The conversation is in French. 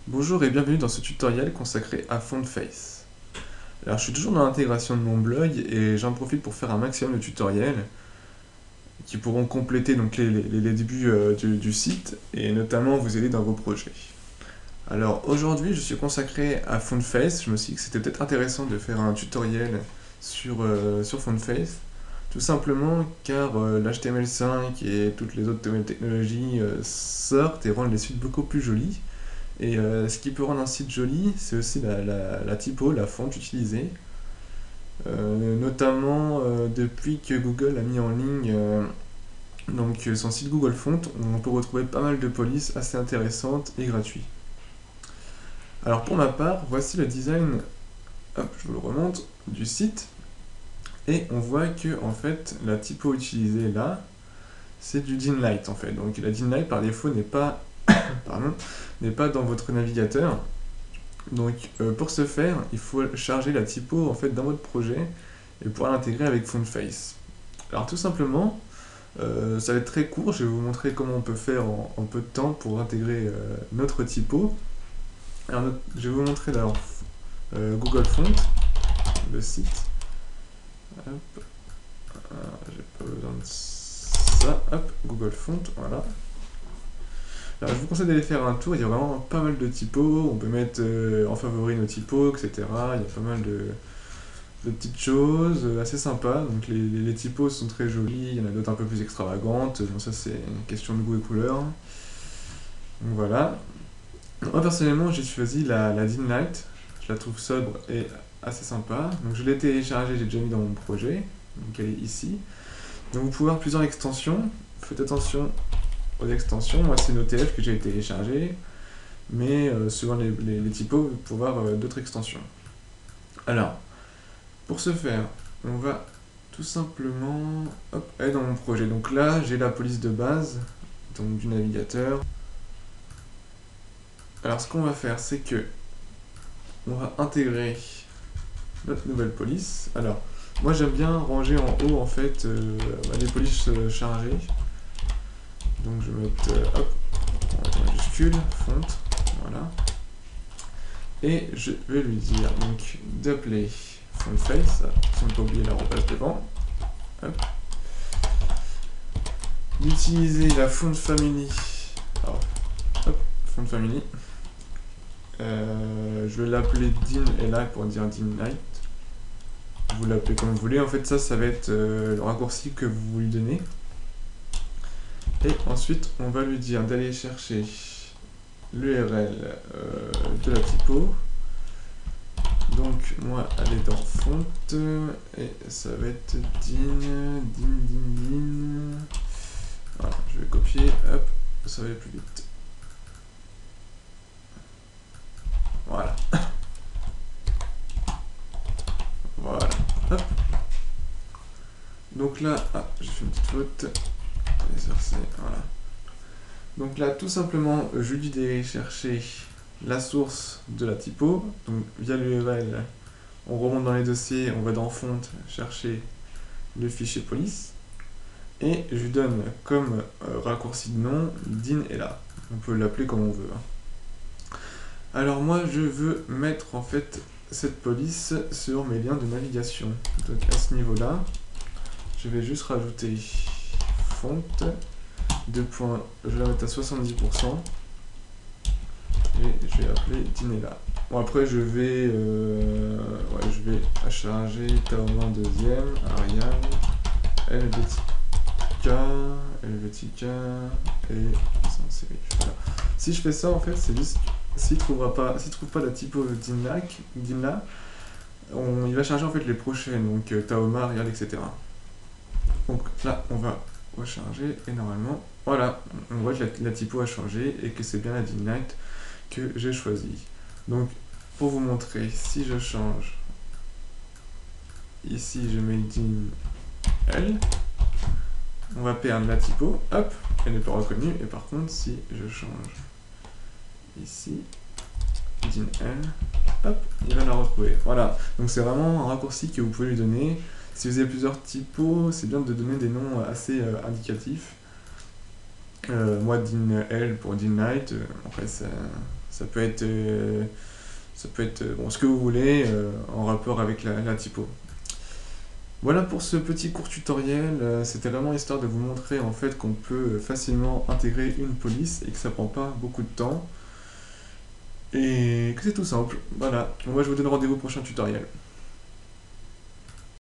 Bonjour et bienvenue dans ce tutoriel consacré à Fontface. Alors je suis toujours dans l'intégration de mon blog et j'en profite pour faire un maximum de tutoriels qui pourront compléter donc les débuts du site et notamment vous aider dans vos projets. Alors aujourd'hui je suis consacré à Fontface, je me suis dit que c'était peut-être intéressant de faire un tutoriel sur Fontface, tout simplement car l'HTML5 et toutes les autres nouvelles technologies sortent et rendent les sites beaucoup plus jolis. Et ce qui peut rendre un site joli, c'est aussi la typo, la fonte utilisée. Notamment depuis que Google a mis en ligne son site Google Font, on peut retrouver pas mal de polices assez intéressantes et gratuites. Alors pour ma part, voici le design, hop, je vous le remonte, du site. Et on voit que en fait, la typo utilisée là, c'est du Dinlight en fait. Donc la Dinlight par défaut n'est pas, pardon, n'est pas dans votre navigateur. Donc pour ce faire, il faut charger la typo en fait dans votre projet et pouvoir l'intégrer avec Fontface. Alors tout simplement, ça va être très court, je vais vous montrer comment on peut faire en peu de temps pour intégrer notre typo. Alors je vais vous montrer d'abord Google Font, le site. Hop, j'ai pas besoin de ça, hop, Google Font, voilà. Alors, je vous conseille d'aller faire un tour, il y a vraiment pas mal de typos, on peut mettre en favori nos typos, etc. Il y a pas mal de petites choses assez sympas. Donc les typos sont très jolies, il y en a d'autres un peu plus extravagantes. Bon, ça c'est une question de goût et couleur. Donc voilà. Moi personnellement j'ai choisi la Dinlight, je la trouve sobre et assez sympa. Donc je l'ai téléchargée, j'ai déjà mis dans mon projet, donc elle est ici. Donc vous pouvez avoir plusieurs extensions, faites attention aux extensions, moi c'est une OTF que j'ai téléchargée, mais suivant les typos, vous pouvez avoir d'autres extensions. Alors, pour ce faire, on va tout simplement aller dans mon projet. Donc là, j'ai la police de base donc du navigateur. Alors ce qu'on va faire, c'est que on va intégrer notre nouvelle police. Alors, moi j'aime bien ranger en haut en fait les polices chargées. Donc je vais mettre en majuscule, fonte, voilà. Et je vais lui dire donc d'appeler Fontface, si on ne peut pas oublier l'arrobase devant. Hop. D'utiliser la font family. Alors, hop, font family. Je vais l'appeler Din et là pour dire Dinlight. Vous l'appelez comme vous voulez. En fait, ça va être le raccourci que vous lui donnez. Et ensuite, on va lui dire d'aller chercher l'URL de la typo. Donc, moi, elle est dans font et ça va être din. Voilà, je vais copier, hop, ça va aller plus vite. Voilà. Voilà. Hop. Donc là, j'ai fait une petite faute. Voilà. Donc là, tout simplement, je lui dis d'aller chercher la source de la typo. Donc via l'URL, on remonte dans les dossiers, on va dans font chercher le fichier police. Et je lui donne comme raccourci de nom din est là. On peut l'appeler comme on veut. Alors moi, je veux mettre en fait cette police sur mes liens de navigation. Donc à ce niveau-là, je vais juste rajouter font, je vais la mettre à 70%, et je vais appeler Dinella. Bon après je vais charger Taoma deuxième, Arial, Helvetica et sans série. Voilà. Si je fais ça en fait c'est juste s'il trouve pas la typo Dinla, il va charger en fait les prochaines, donc Taoma, Arial, etc. Donc là on va recharger et normalement voilà, on voit que la typo a changé et que c'est bien la Dinlight que j'ai choisi. Donc pour vous montrer, si je change ici, je mets din L, on va perdre la typo, hop, elle n'est pas reconnue, et par contre si je change ici din L, hop, il va la retrouver. Voilà, donc c'est vraiment un raccourci que vous pouvez lui donner. Si vous avez plusieurs typos, c'est bien de donner des noms assez indicatifs. Moi din L pour Dinlight, après Ça peut être bon, ce que vous voulez en rapport avec la typo. Voilà pour ce petit court tutoriel, c'était vraiment histoire de vous montrer en fait qu'on peut facilement intégrer une police et que ça prend pas beaucoup de temps et que c'est tout simple. Voilà, moi je vous donne rendez-vous au prochain tutoriel.